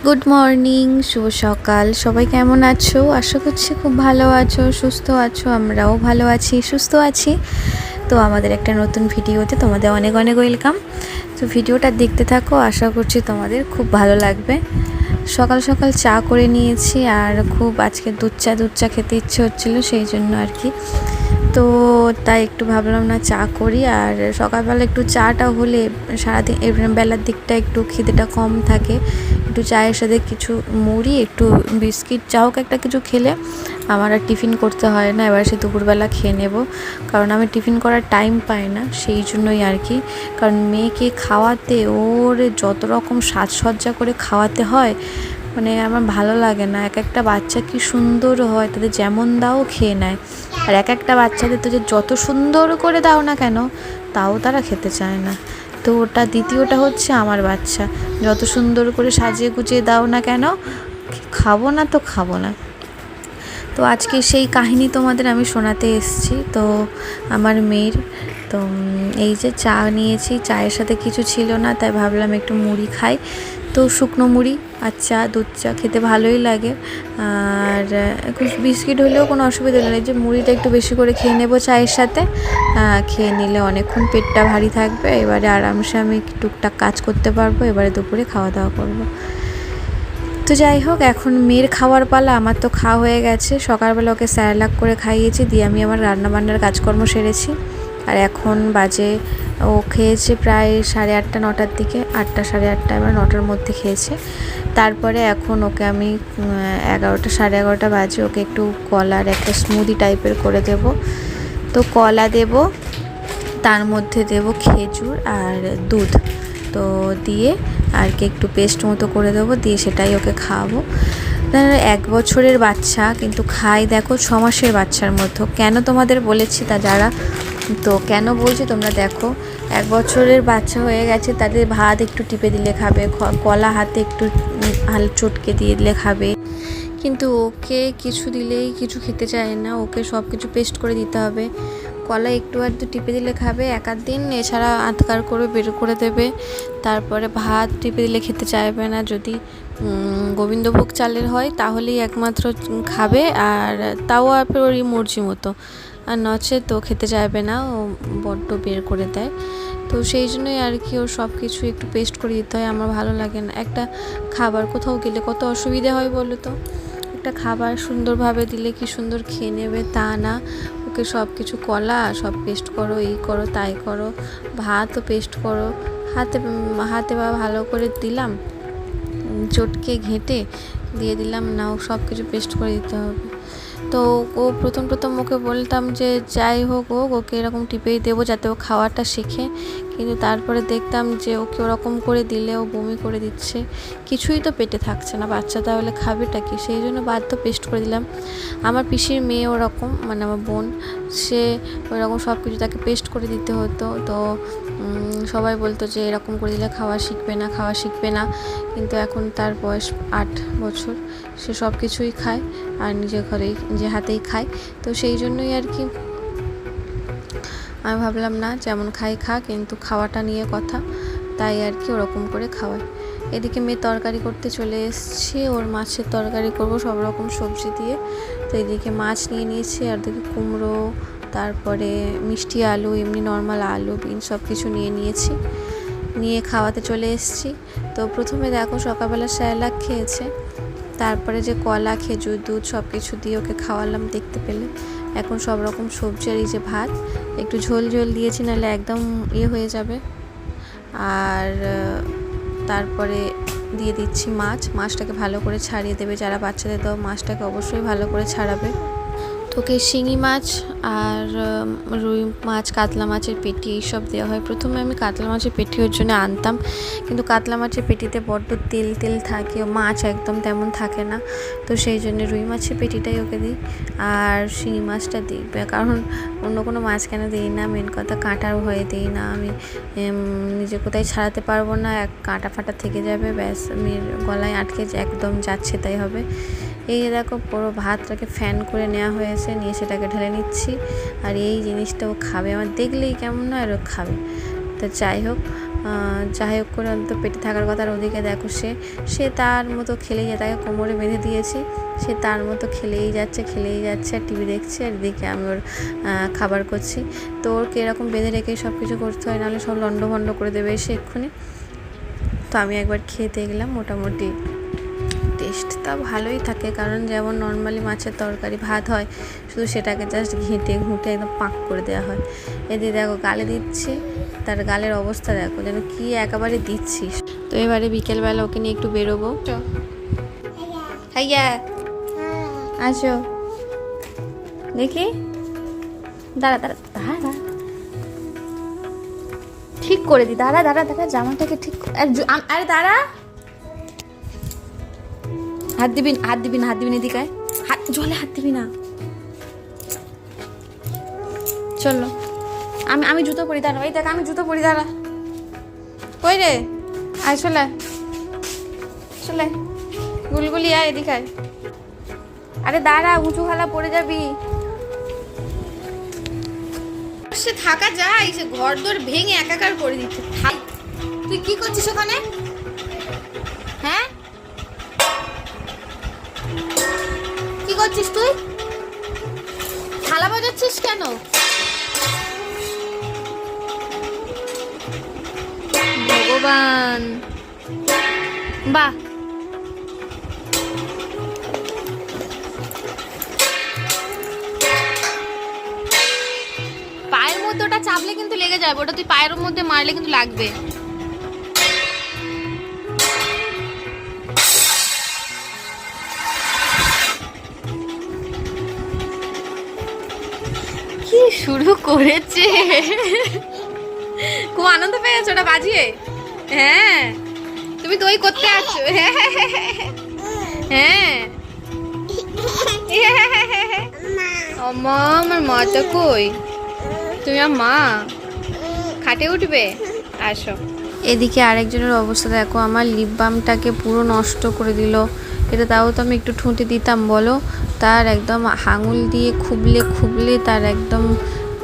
Good morning, শুভ সকাল। সবাই কেমন আছো? আশা করছি খুব ভালো আছো, সুস্থ আছো। আমরাও ভালো আছি, সুস্থ আছি। তো আমাদের একটা নতুন ভিডিওতে তোমাদের অনেক অনেক ওয়েলকাম। তো ভিডিওটা দেখতে থাকো, আশা করছি তোমাদের খুব ভালো লাগবে। সকাল সকাল চা করে নিয়েছি, আর খুব আজকে দুধ চা খেতে ইচ্ছে হচ্ছিলো, সেই জন্য আর কি। তো তাই একটু ভাবলাম না চা করি। আর সকালবেলা একটু চাটা হলে সারাদিন বেলার দিকটা একটু খিদেটা কম থাকে। একটু চায়ের সাথে কিছু মুড়ি, একটু বিস্কিট, যা হোক একটা কিছু খেলে আমার আর টিফিন করতে হয় না। এবার সে দুপুরবেলা খেয়ে নেব, কারণ আমি টিফিন করার টাইম পাই না, সেই জন্যই আর কি। কারণ মেয়েকে খাওয়াতে ওর যত রকম সাজসজ্জা করে খাওয়াতে হয়, মানে আমার ভালো লাগে না। এক একটা বাচ্চা কি সুন্দর হয়, তাদের যেমন দাও খেয়ে নেয়। আর এক একটা বাচ্চাদের তো যে যত সুন্দর করে দাও না কেন, তাও তারা খেতে চায় না। তো ওটা দ্বিতীয়টা হচ্ছে আমার বাচ্চা, যত সুন্দর করে সাজিয়ে গুছিয়ে দাও না কেন, খাবো না তো খাবো না। তো আজকে সেই কাহিনী তোমাদের আমি শোনাতে এসেছি। তো আমার মেয়ের তো এই যে চা নিয়েছি, চায়ের সাথে কিছু ছিল না, তাই ভাবলাম একটু মুড়ি খাই। তো শুকনো মুড়ি আর চা, দুধ চা খেতে ভালোই লাগে। আর বিস্কিট হলেও কোনো অসুবিধা নেই, যে মুড়িটা একটু বেশি করে খেয়ে নেবো চায়ের সাথে। খেয়ে নিলে অনেকক্ষণ পেটটা ভারী থাকবে, এবারে আরামসে আমি টুকটাক কাজ করতে পারবো। এবারে দুপুরে খাওয়া দাওয়া করবো। তো যাই হোক, এখন মেয়ের খাওয়ার পালা। আমার তো খাওয়া হয়ে গেছে, সকালবেলা ওকে স্যালাক করে খাইয়েছি, দিয়ে আমি আমার রান্নাবান্নার কাজকর্ম সেরেছি। আর এখন বাজে, ও খেয়েছে প্রায় 8:30 9টার দিকে, 8টা 8:30, এবার 9টার মধ্যে খেয়েছে। তারপরে এখন ওকে আমি 11টা 11:30 বাজে ওকে একটু কলার একটা স্মুদি টাইপের করে দেব। তো কলা দেব, তার মধ্যে দেব খেজুর আর দুধ, তো দিয়ে আর কি একটু পেস্ট মতো করে দেবো, দিয়ে সেটাই ওকে খাওয়াবো। 1 বছরের বাচ্চা, কিন্তু খাই দেখো 6 মাসের বাচ্চার মতো। কেন তোমাদের বলেছি তা যারা, তো কেন বলছি তোমরা দেখো। 1 বছরের বাচ্চা হয়ে গেছে, তাদের ভাত একটু টিপে দিলে খাবে, কলা হাতে একটু চটকে দিয়ে দিলে খাবে, কিন্তু ওকে কিছু দিলেই কিছু খেতে চায় না। ওকে সব কিছু পেস্ট করে দিতে হবে। কলা একটু আধটু টিপে দিলে খাবে 1 দিন, এছাড়া আধকার করে বের করে দেবে। তারপরে ভাত টিপে দিলে খেতে চাইবে না। যদি গোবিন্দভোগ চালের হয় তাহলেই একমাত্র খাবে, আর তাও আপনার ওরই মর্জি মতো। আর নচেত তো খেতে চাইবে না, ও বড্ড বের করে দেয়। তো সেই জন্যই আর কি ওর সব কিছু একটু পেস্ট করে দিতে হয়। আমার ভালো লাগে না। একটা খাবার কোথাও গেলে কত অসুবিধা হয় বলো তো। একটা খাবার সুন্দরভাবে দিলে কি সুন্দর খেয়ে নেবে, তা না। ওকে সব কিছু কলা সব পেস্ট করো, এই করো তাই করো, ভাতও পেস্ট করো, হাতে বা ভালো করে দিলাম, চটকে ঘেঁটে দিয়ে দিলাম না, ও সব কিছু পেস্ট করে দিতে হবে। তো ও প্রথম ওকে বলতাম যে যাই হোক ওকে এরকম টিপেই দেবো যাতে ও খাওয়াটা শেখে, কিন্তু তারপরে দেখতাম যে ওকে ওরকম করে দিলে ও বমি করে দিচ্ছে, কিছুই তো পেটে থাকছে না, বাচ্চা তাহলে খাবেটা কি। সেই জন্য বাধ্য পেস্ট করে দিলাম। আমার পিসির মেয়ে ওরকম, মানে আমার বোন, সে ওরকম সব কিছু তাকে পেস্ট করে দিতে হতো। তো সবাই বলতো যে এরকম করে দিলে খাওয়া শিখবে না, কিন্তু এখন তার বয়স 8 বছর, সে সব কিছুই খায় আর নিজে হাতেই খায়। তো সেই জন্যই আর কি আমি ভাবলাম না, যেমন খা, কিন্তু খাওয়াটা নিয়ে কথা, তাই আর কি ওরকম করে খাওয়ায়। এদিকে মেয়ে তরকারি করতে চলে এসছে, ওর মাছের তরকারি করব সব রকম সবজি দিয়ে। তো এদিকে মাছ নিয়ে নিয়েছি, আর দিকে কুমড়ো, তারপরে মিষ্টি আলু, এমনি নর্মাল আলু, বিন সব কিছু নিয়েছি, নিয়ে খাওয়াতে চলে এসেছি। তো প্রথমে দেখো সকালবেলা স্যালাড খেয়েছে, তারপরে যে কলা, খেজুর, দুধ সব কিছু দিয়ে ওকে খাওয়ালাম দেখতে পেলে। এখন সব রকম সবজি আর এই যে ভাত, একটু ঝোল দিয়েছি, নাহলে একদম হয়ে যাবে। আর তারপরে দিয়ে দিচ্ছি মাছটাকে ভালো করে ছাড়িয়ে দেবে। যারা বাচ্চাদের দাও মাছটাকে অবশ্যই ভালো করে ছাড়াবে। তোকে শিঙি মাছ আর রুই মাছ, কাতলা মাছের পেটি এইসব দেওয়া হয়। প্রথমে আমি কাতলা মাছের পেটি ওর জন্য আনতাম, কিন্তু কাতলা মাছের পেটিতে বড্ড তেল থাকে, মাছ একদম তেমন থাকে না। তো সেই জন্য রুই মাছের পেটিটাই ওকে দিই, আর শিঙি মাছটা দিই, কারণ অন্য কোনো মাছ কেন দিই না, মেন কথা কাঁটার ভয়ে দিই না। আমি নিজে কোথায় ছাড়াতে পারবো না, কাঁটা ফাটা থেকে যাবে, ব্যাস মেয়ের গলায় আটকে একদম যাচ্ছে তাই হবে। এই দেখো পুরো ভাতটাকে ফ্যান করে নেওয়া হয়েছে, নিয়ে সেটাকে ঢেলে নিচ্ছি। আর এই জিনিসটা ও খাবে, আমার দেখলেই কেমন নয়, আর ও খাবে। তো যাই হোক, যাই হোক করে অন্তত পেটে থাকার কথা। আর ওদিকে দেখো সে তার মতো খেলেই যায়, তাকে কোমরে বেঁধে দিয়েছি, সে তার মতো খেলেই যাচ্ছে আর টিভি দেখছে, আর এদিকে আমি ওর খাবার করছি। তো ওরকে এরকম বেঁধে রেখেই সব কিছু করতে হয়, নাহলে সব লন্ডভন্ড করে দেবে এসে এক্ষুনি। তো আমি একবার খেয়ে দেখলাম, মোটামুটি টেস্টটা ভালোই থাকে, কারণ যেমন নর্মালি মাছের তরকারি ভাত হয়, শুধু সেটাকে জাস্ট ঘুঁটে একদম পাক করে দেওয়া হয়। এদিকে দেখো গালে দিচ্ছি, তার গালের অবস্থা দেখো যেন কি একেবারে দিচ্ছিস। তো এবারে বিকেলবেলা ওকে নিয়ে একটু বেরোবো। হ্যাঁ আসো দেখি, দাঁড়া ঠিক করে দি, দাঁড়া জামাটাকে ঠিক, আরে দাঁড়া, হাত দিবি না এদিকে, জলে হাত দিবি না। চলো আমি জুতো পরি, দাঁড়া, এই দেখ আমি জুতো পরি, দাঁড়া, কই রে, আয় চলে গুলগুলি আয় এদিকে আয়। আরে দাঁড়া, উঁচু খালা পড়ে যাবি। সে থাকা যায়, সে ঘর দোর ভেঙে একাকার করে দিচ্ছে। তুই কি করছিস ওখানে? হ্যাঁ কি করছিস তুই? থালা বাজাচ্ছিস কেন? ভগবান, বাহ, পায়ের মধ্যে ওটা চাপলে কিন্তু লেগে যাবে, ওটা তুই পায়ের মধ্যে মারলে কিন্তু লাগবে। কি শুরু করেছে, খুব আনন্দ পেয়েছো ওটা বাজিয়ে? হ্যাঁ তুমি দই করতে আছো? হ্যাঁ মা, আমার মাটা কই? তুমি আমার মা, খাটে উঠবে, আসো। এদিকে আরেকজনের অবস্থা দেখো, আমার লিপ বামটাকে পুরো নষ্ট করে দিল। এটা তাও তো আমি একটু ঠুঁটে দিতাম বলো, তার একদম আঙুল দিয়ে খুবলে তার একদম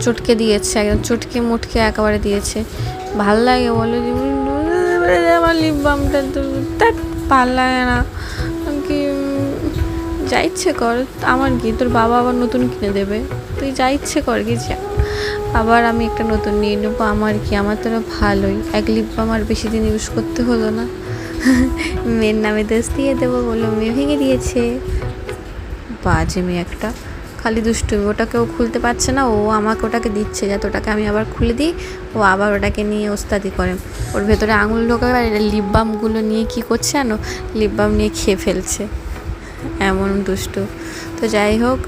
চটকে দিয়েছে, একদম চটকে মুটকে একেবারে দিয়েছে। ভাল লাগে বলো, আমার লিপ বামটা তো তার ভাল লাগে না, কি যা ইচ্ছে কর, আমার কি, তোর বাবা আবার নতুন কিনে দেবে, তুই যা ইচ্ছে কর কি, আবার আমি একটা নতুন নিয়ে নেবো, আমার কি, আমার তো ভালোই, এক লিপ বাম আর বেশি দিন ইউজ করতে হলো না। মেয়ের নামে দোষ দিয়ে দেবো বলো, মেয়ে ভেঙে দিয়েছে, বাজে মেয়ে একটা, খালি দুষ্টুমি। ওটাকে ও খুলতে পারছে না, ও আমাকে ওটাকে দিচ্ছে যাতে ওটাকে আমি আবার খুলে দিই, ও আবার ওটাকে নিয়ে ওস্তাদি করে, ওর ভেতরে আঙুল ঢোকাবে, আর লিপ বামগুলো নিয়ে কী করছে জানো, লিপ বাম নিয়ে খেয়ে ফেলছে, এমন দুষ্টু। তো যাই হোক,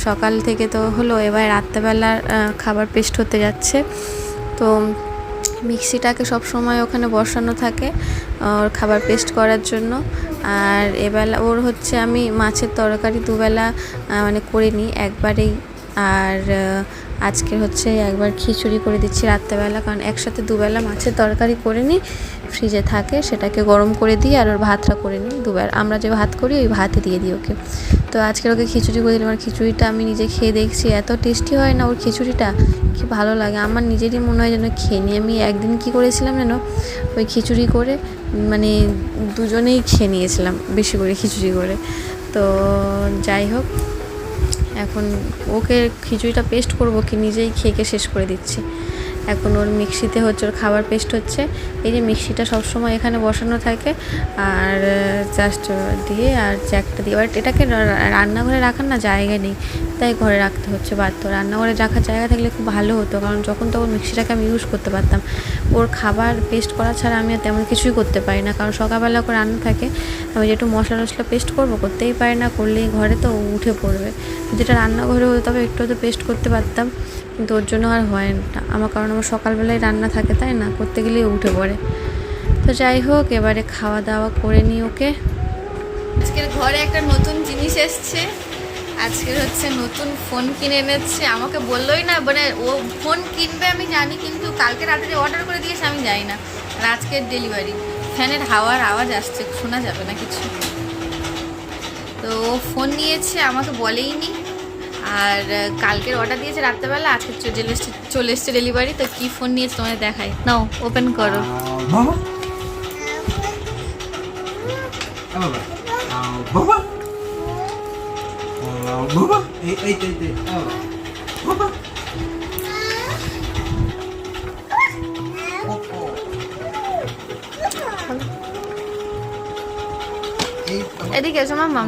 সকাল থেকে তো হলো, এবার রাত্রেবেলার খাবার পেস্ট হতে যাচ্ছে। তো মিক্সিটাকে সব সময় ওখানে বসানো থাকে ওর খাবার পেস্ট করার জন্য। আর এবেলা ওর হচ্ছে আমি মাছের তরকারি দুবেলা মানে করে নিই একবারেই, আর আজকে হচ্ছে একবার খিচুড়ি করে দিচ্ছি রাত্রেবেলা, কারণ একসাথে দুবেলা মাছের তরকারি করে নিই, ফ্রিজে থাকে, সেটাকে গরম করে দিই, আর ওর ভাতটা করে নিই দুবার, আমরা যে ভাত করি ওই ভাতই দিয়ে দিই ওকে। তো আজকের ওকে খিচুড়ি করে দিলাম, আর খিচুড়িটা আমি নিজে খেয়ে দেখছি, এত টেস্টি হয় না ওর খিচুড়িটা, কি ভালো লাগে, আমার নিজেরই মনে হয় যেন খেয়ে নিই। আমি একদিন কি করেছিলাম যেন, ওই খিচুড়ি করে মানে দুজনেই খেয়ে নিয়েছিলাম বেশি করে খিচুড়ি করে। তো যাই হোক, এখন ওকে খিচুড়িটা পেস্ট করবো কি নিজেই খেয়ে শেষ করে দিচ্ছি। এখন ওর মিক্সিতে হচ্ছে ওর খাবার পেস্ট হচ্ছে, এই যে মিক্সিটা সবসময় এখানে বসানো থাকে, আর জাস্ট দিয়ে আর জ্যাকটা দিয়ে, এবার এটাকে রান্নাঘরে রাখার না জায়গা নেই, তাই ঘরে রাখতে হচ্ছে বাধ্য। রান্নাঘরে রাখার জায়গা থাকলে খুব ভালো হতো, কারণ যখন তখন মিক্সিটাকে আমি ইউজ করতে পারতাম। ওর খাবার পেস্ট করা ছাড়া আমি তেমন কিছুই করতে পারি না, কারণ সকালবেলা করে রান্না থাকে, আমি যেটু মশলা টশলা পেস্ট করবো করতেই পারি না, করলেই ঘরে তো উঠে পড়বে। যেটা রান্নাঘরে হতো তবে একটু হয়তো পেস্ট করতে পারতাম, কিন্তু ওর জন্য আর হয় না আমার, কারণ আমার সকালবেলায় রান্না থাকে, তাই না, করতে গেলেই উঠে পড়ে। তো যাই হোক, এবারে খাওয়া দাওয়া করে নিই ওকে। আজকের ঘরে একটা নতুন জিনিস এসছে, আজকের হচ্ছে নতুন ফোন কিনে এনেছে, আমাকে বললোই না, মানে ও ফোন কিনবে আমি জানি, কিন্তু কালকে রাতে যে অর্ডার করে দিয়েছে আমি জানি না, আর আজকের ডেলিভারি। ফ্যানের হাওয়ার আওয়াজ আসছে, শোনা যাবে না কিছু। তো ও ফোন নিয়েছে, আমাকে বলেই নি, আর কালকের অর্ডার দিয়েছে রাত্রেবেলা, আজকে চলে এসছে ডেলিভারি। তো কি ফোন নিয়েছে তোমাদের দেখাই, নাও ওপেন করো। বাবা বাবা বাবা বাবা এই বাবা এদিকে এসো মাম্মা।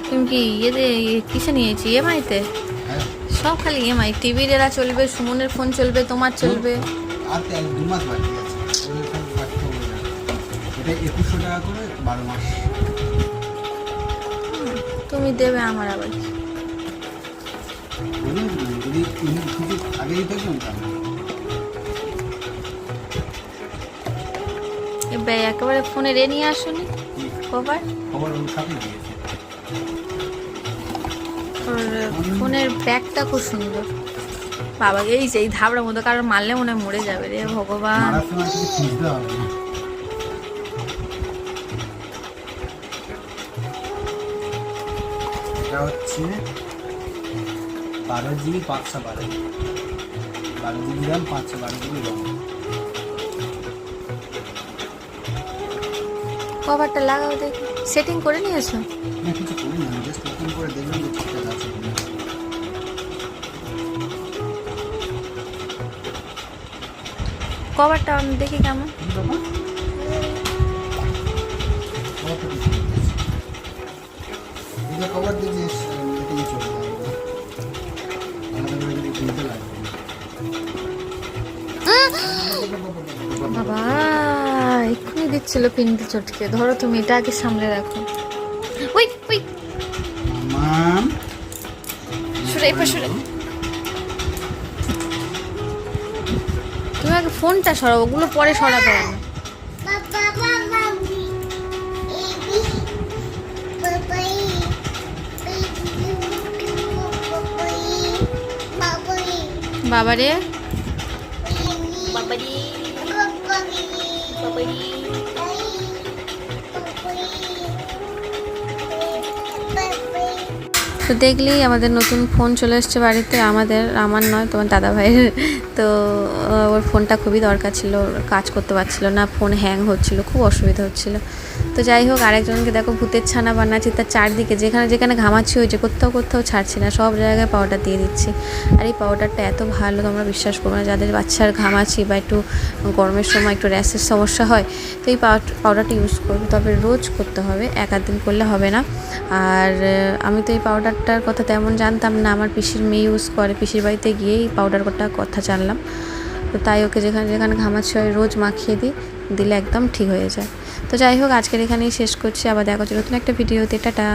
তুমি কি কিসে নিয়েছি? ইএমআইতে? সব খালি ইএমআই। টিভির এরা চলবে, সুমনের ফোন চলবে, তোমার চলবে। আর 2 মাস বাকি আছে। ওই ফোন কাটতে হবে না। এটা 2100 টাকা করে 12 মাস। তুমি দেবে আমার আবার। যদি তুমি কিছু আগে দিতে একেবারে ফোনে রে নিয়ে আসুনি কভার। খবর ওর সাথে দিয়েছে। ফোনের ব্যাগটা খুব সুন্দর। বাবা এই যে ধাবড়ার মতো কারণ মারলে মনে মরে যাবে রে ভগবান। মারার সময় কিছু খুঁজতে হবে না। এটা হচ্ছে 12 GB 512, 12 GB RAM 512 GB ROM. কভারটা লাগাও দেখি। সেটিং করে নিয়েছো? না কিছু করি না, জাস্ট ওপেন করে দেখলাম যে ঠিকঠাক আছে কিনা। কভারটা দেখি কেমন। বাবা এটা কভার দিয়ে এটাই চলে যাবে, আলাদা করে যদি কিনতে লাগবে। বাবা এক্ষুনি দিচ্ছিল পিনতে চটকে। ধরো তুমি এটা আগে সামলে রাখো। ওই ওই মাম সরে এপাশ সরে। তুমি আগে ফোনটা সরাও, ওগুলো পরে সরাবে না। বাবারে বাবারি বাবারি। তো দেখলেই আমাদের নতুন ফোন চলে এসছে বাড়িতে। আমার নয়, তোমার দাদা ভাইয়ের। তো ওর ফোনটা খুবই দরকার ছিল, কাজ করতে পারছিল না, ফোন হ্যাং হচ্ছিল, খুব অসুবিধা হচ্ছিল। তো যাই হোক, আরেকজনকে দেখো ভূতের ছানা বানাচ্ছি, তার চারদিকে যেখানে যেখানে ঘামাচ্ছি হয়েছে, কোথাও ছাড়ছি না, সব জায়গায় পাউডার দিয়ে দিচ্ছি। আর এই পাউডারটা এত ভালো, তোমরা বিশ্বাস করবে না, যাদের বাচ্চার ঘামাচ্ছি বা একটু গরমের সময় একটু র্যাশের সমস্যা হয়, তো এই পাউডারটা ইউজ করবে। তবে রোজ করতে হবে, 1-8 দিন করলে হবে না। আর আমি তো এই পাউডারটার কথা তেমন জানতাম না, আমার পিসির মেয়ে ইউজ করে, পিসির বাড়িতে গিয়ে এই পাউডারটার কথা জানলাম। তো তাই ওকে যেখানে যেখানে ঘামাচ্ছি হয় রোজ মাখিয়ে দিলে একদম ঠিক হয়ে যায়। তো যাই হোক, আজকের এখানেই শেষ করছি। আবার দেখা হচ্ছে নতুন একটা ভিডিওতে। টাটা।